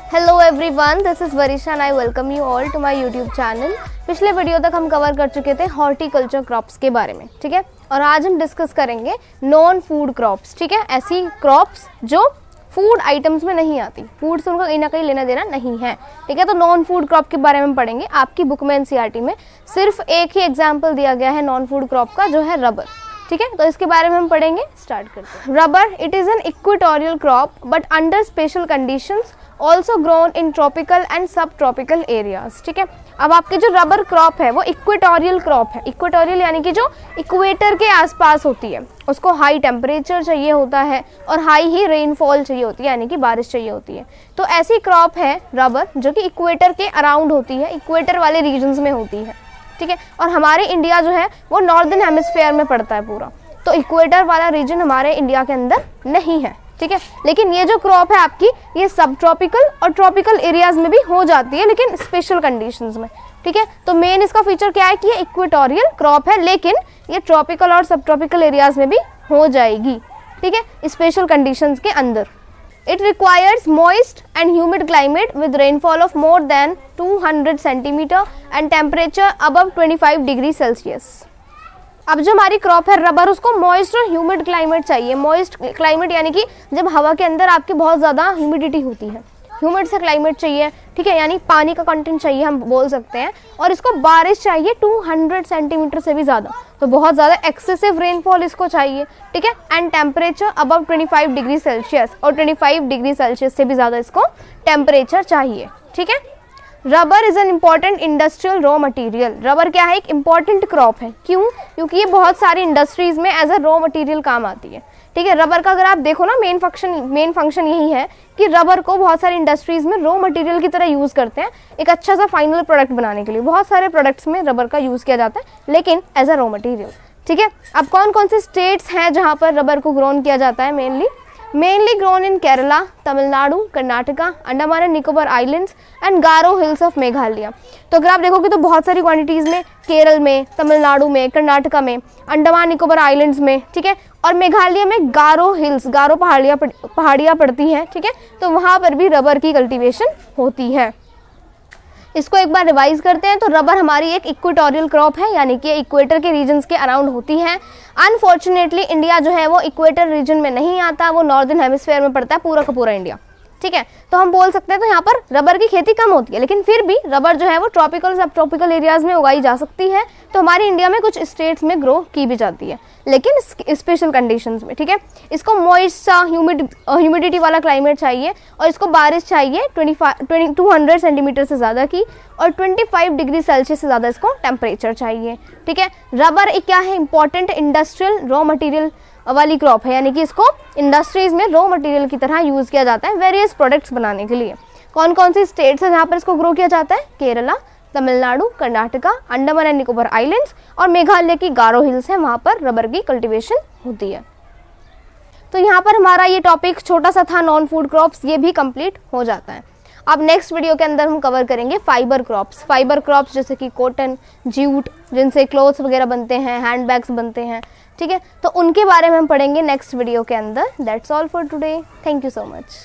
Hello everyone, this is Varisha and I welcome you all to my YouTube channel. पिछले video तक हम cover कर चुके थे हॉर्टिकल्चर क्रॉप्स के बारे में, ठीक है। और आज हम डिस्कस करेंगे नॉन फूड क्रॉप्स, ठीक है। ऐसी क्रॉप्स जो फूड आइटम्स में नहीं आती, फूड से उनका कहीं ना कहीं लेना देना नहीं है, ठीक है। तो नॉन फूड क्रॉप के बारे में पढ़ेंगे। आपकी बुक में एनसीईआरटी में सिर्फ एक ही एग्जाम्पल दिया गया है नॉन फूड क्रॉप का, जो है रबर, ठीक है। तो इसके बारे में हम पढ़ेंगे, स्टार्ट करते हैं। Rubber, it is an equatorial crop but under special conditions, also grown in tropical and सब ट्रॉपिकल एरियाज, ठीक है। अब आपके जो रबर क्रॉप है वो इक्वेटोरियल क्रॉप है। इक्वेटोरियल यानी कि जो इक्वेटर के आसपास होती है, उसको हाई टेम्परेचर चाहिए होता है और हाई ही रेनफॉल चाहिए होती है, यानी कि बारिश चाहिए होती है। तो ऐसी क्रॉप है रबर जो कि इक्वेटर के अराउंड होती है, इक्वेटर वाले रीजन्स में होती है, ठीक है। और हमारे इंडिया जो है वो नॉर्दर्न हेमिस्फीयर में पड़ता है पूरा, तो इक्वेटर वाला रीजन हमारे इंडिया के अंदर नहीं है, ठीक है। लेकिन ये जो क्रॉप है आपकी, ये सब ट्रॉपिकल और ट्रॉपिकल एरियाज में भी हो जाती है, लेकिन स्पेशल कंडीशंस में, ठीक है। तो मेन इसका फीचर क्या है कि ये इक्वेटोरियल क्रॉप है, लेकिन ये ट्रॉपिकल और सब ट्रॉपिकल एरियाज में भी हो जाएगी, ठीक है, स्पेशल कंडीशंस के अंदर। It requires moist and humid climate with rainfall of more than 200 centimeter and temperature above 25 degree Celsius. अब जो हमारी क्रॉप है रबर, उसको मॉइस्ट और ह्यूमिड क्लाइमेट चाहिए। मॉइस्ट क्लाइमेट यानी कि जब हवा के अंदर आपके बहुत ज़्यादा ह्यूमिडिटी होती है, ह्यूमिड से क्लाइमेट चाहिए, ठीक है, यानी पानी का कंटेंट चाहिए, हम बोल सकते हैं। और इसको बारिश चाहिए 200 सेंटीमीटर से भी ज़्यादा, तो बहुत ज़्यादा एक्सेसिव रेनफॉल इसको चाहिए, ठीक है। And temperature above 25 degree Celsius, और 25 डिग्री सेल्सियस से भी ज़्यादा इसको टेम्परेचर चाहिए, ठीक है। Rubber is an important industrial raw material. Rubber क्या है? एक इम्पॉर्टेंट क्रॉप है। क्यों? क्योंकि ये बहुत सारी इंडस्ट्रीज़ में एज अ रॉ मटेरियल काम आती है, ठीक है। रबर का अगर आप देखो ना, मेन फंक्शन यही है कि रबर को बहुत सारी इंडस्ट्रीज़ में रॉ मटेरियल की तरह यूज़ करते हैं, एक अच्छा सा फाइनल प्रोडक्ट बनाने के लिए। बहुत सारे प्रोडक्ट्स में रबर का यूज़ किया जाता है, लेकिन एज अ रॉ मटेरियल, ठीक है। अब कौन कौन से स्टेट्स हैं जहाँ पर रबर को ग्रोन किया जाता है? Mainly grown in Kerala, Tamil Nadu, Karnataka, Andaman and Nicobar islands and Garo hills of Meghalaya. तो अगर आप देखोगे तो बहुत सारी क्वांटिटीज़ में केरल में, तमिलनाडु में, कर्नाटका में, अंडमान निकोबार आइलैंड्स में, ठीक है, और मेघालय में गारो हिल्स, गारो पहाड़ियाँ पड़ती हैं, ठीक है। तो वहाँ पर भी रबर की कल्टीवेशन होती है। इसको एक बार रिवाइज करते हैं। तो रबर हमारी एक इक्वेटोरियल क्रॉप है, यानी कि इक्वेटर के रीजन्स के अराउंड होती है। अनफॉर्चुनेटली इंडिया जो है वो इक्वेटर रीजन में नहीं आता, वो नॉर्दर्न हेमिस्फीयर में पड़ता है पूरा का पूरा इंडिया, ठीक है। तो हम बोल सकते हैं तो यहाँ पर रबर की खेती कम होती है, लेकिन फिर भी रबर जो है वो ट्रॉपिकल सब ट्रॉपिकल एरियाज में उगाई जा सकती है। तो हमारी इंडिया में कुछ स्टेट्स में ग्रो की भी जाती है, लेकिन स्पेशल कंडीशंस में, ठीक है। इसको मॉइस्ट सा ह्यूमिडिटी वाला क्लाइमेट चाहिए, और इसको बारिश चाहिए 200 सेंटीमीटर से ज़्यादा की, और 25 डिग्री सेल्सियस से ज़्यादा इसको टेम्परेचर चाहिए, ठीक है। रबर एक क्या है? इंपॉर्टेंट इंडस्ट्रियल रॉ मटेरियल वाली क्रॉप है, यानी कि इसको इंडस्ट्रीज में रॉ मटेरियल की तरह यूज़ किया जाता है वेरियस प्रोडक्ट्स बनाने के लिए। कौन कौन सी स्टेट्स है जहाँ पर इसको ग्रो किया जाता है? केरला, तमिलनाडु, कर्नाटका, अंडमान एंड निकोबार आइलैंड्स और मेघालय की गारो हिल्स है, वहाँ पर रबर की कल्टीवेशन होती है। तो यहाँ पर हमारा ये टॉपिक छोटा सा था, नॉन फूड क्रॉप्स, ये भी कंप्लीट हो जाता है। अब नेक्स्ट वीडियो के अंदर हम कवर करेंगे फाइबर क्रॉप्स। फाइबर क्रॉप्स जैसे कि कॉटन, जूट, जिनसे क्लोथ्स वगैरह बनते हैं, हैंड बैग्स बनते हैं, ठीक है। तो उनके बारे में हम पढ़ेंगे नेक्स्ट वीडियो के अंदर। That's all for today. Thank you so much.